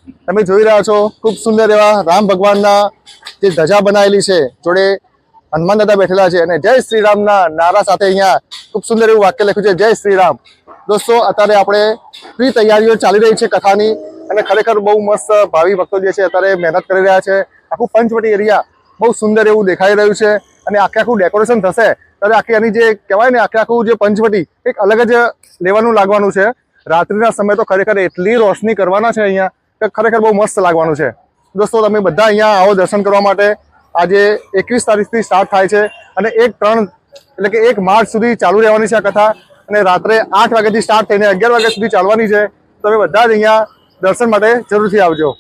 તમે જોઈ રહ્યા છો ખૂબ સુંદર એવા રામ ભગવાનના જે ધજા બનાવેલી છે, જોડે હનુમાન દાદા બેઠેલા છે અને જય શ્રી રામના નારા સાથે અહીંયા ખૂબ સુંદર એવું વાક્ય લખ્યું છે, જય શ્રી રામ। દોસ્તો, અત્યારે આપણે પ્રી તૈયારીઓ ચાલી રહી છે કથાની અને ખરેખર બહુ મસ્ત ભાવિ ભક્તો જે છે અત્યારે મહેનત કરી રહ્યા છે। આખું પંચવટી એરિયા બહુ સુંદર એવું દેખાઈ રહ્યું છે અને આખું ડેકોરેશન થશે ત્યારે આખી આની જે કહેવાય ને આખું જે પંચવટી એક અલગ જ લેવાનું લાગવાનું છે। રાત્રિના સમયે તો ખરેખર એટલી રોશની કરવાના છે અહીંયા કે ખરેખર બહુ મસ્ત લાગવાનું છે। દોસ્તો, તમે બધા અહીંયા આવો દર્શન કરવા માટે। આજે 21 તારીખથી સ્ટાર્ટ થાય છે અને 1-3 એટલે કે 1 માર્ચ સુધી ચાલુ રહેવાની છે આ કથા અને રાત્રે 8 વાગ્યાથી સ્ટાર્ટ થઈને 11 વાગ્યા સુધી ચાલવાની છે। તમે બધા જ અહીંયા દર્શન માટે જરૂરથી આવજો।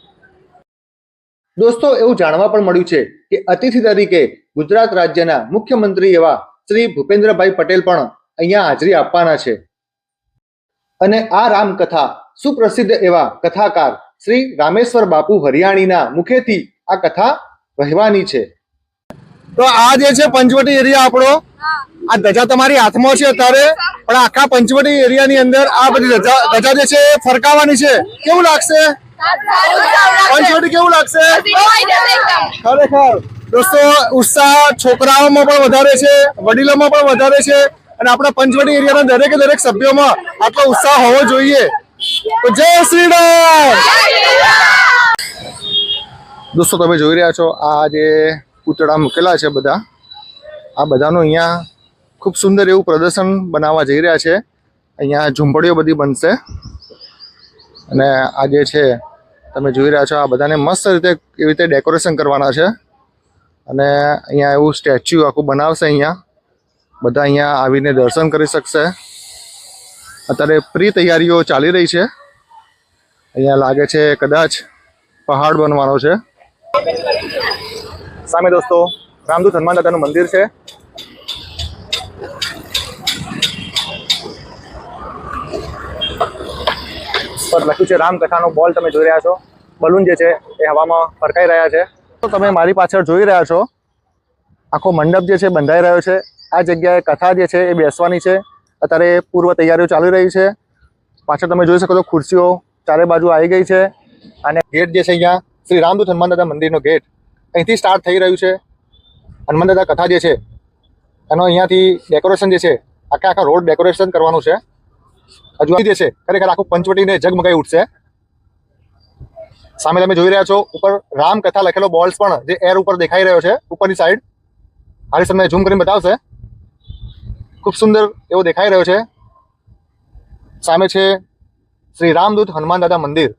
દોસ્તો, એવું જાણવા પણ મળ્યું છે કે અતિથિ તરીકે ગુજરાત રાજ્યના મુખ્યમંત્રી એવા શ્રી ભૂપેન્દ્રભાઈ પટેલ પણ અહીંયા હાજરી આપવાના છે અને આ રામકથા સુપ્રસિદ્ધ એવા કથાકાર શ્રી રામેશ્વર બાપુ હરિયાણીના મુખેથી આ કથા વહેવાની છે। તો આ જે છે પંચવટી એરિયા આપણો, આ ધજા તમારી હાથમાં છે અત્યારે, પણ આખા પંચવટી એરિયાની અંદર આ બધી ધજા જે છે ફરકાવવાની છે। કેવું લાગશે પંચવટી? કેવું લાગશે ખરેખર? દોસ્તો, ઉત્સાહ છોકરાઓમાં પણ વધારે છે, વડીલોમાં પણ વધારે છે અને આપણા પંચવટી એરિયાના દરેકે દરેક સભ્યોમાં આટલો ઉત્સાહ હોવો જોઈએ। તો જય શ્રી રામ। દોસ્તો, તમે જોઈ રહ્યા છો આ જે પૂતળા મૂકેલા છે બધા, આ બધાનું અહીંયા ખૂબ સુંદર એવું પ્રદર્શન બનાવવા જઈ રહ્યા છે। અહીંયા ઝૂંપડીઓ બધી બનશે અને આ જે છે તમે જોઈ રહ્યા છો આ બધાને મસ્ત રીતે એવી રીતે ડેકોરેશન કરવાના છે અને અહીંયા એવું સ્ટેચ્યુ આખું બનાવશે। અહીંયા બધા અહીંયા આવીને દર્શન કરી શકશે। અત્યારે પ્રી તૈયારીઓ ચાલી રહી છે। અહીંયા લાગે છે કદાચ પહાડ બનવાનો છે। સામે દોસ્તો રામદૂત હનુમાન દાદાનું મંદિર છે। પર લખ્યું છે રામકથાનો બોલ તમે જોઈ રહ્યા છો, બલૂન જે છે એ હવામાં ફરકાઈ રહ્યા છે। તો તમે મારી પાછળ જોઈ રહ્યા છો આખો મંડપ જે છે બંધાઈ રહ્યો છે। આ જગ્યાએ કથા જે છે એ બેસવાની છે। અત્યારે પૂર્વ તૈયારીઓ ચાલી રહી છે। પાછળ તમે જોઈ શકો છો ખુરશીઓ ચારે બાજુ આવી ગઈ છે અને ગેટ જે છે અહીંયા શ્રી રામદૂત હનુમાન દાદા મંદિરનો ગેટ અહીંથી સ્ટાર્ટ થઈ રહ્યું છે। હનુમાન દાદા કથા જે છે એનો અહીંયાથી ડેકોરેશન જે છે આખા રોડ ડેકોરેશન કરવાનું છે। હજુ જે છે ખરેખર આખું પંચવટીને જગમગાઈ ઉઠશે। સામે તમે જોઈ રહ્યા છો ઉપર રામકથા લખેલો બોલ્સ પણ જે એર ઉપર દેખાઈ રહ્યો છે ઉપરની સાઈડ। હારી તમને ઝૂમ કરીને બતાવશે, ખૂબ સુંદર એવો દેખાઈ રહ્યો છે। સામે છે શ્રી રામદૂત હનુમાન દાદા મંદિર।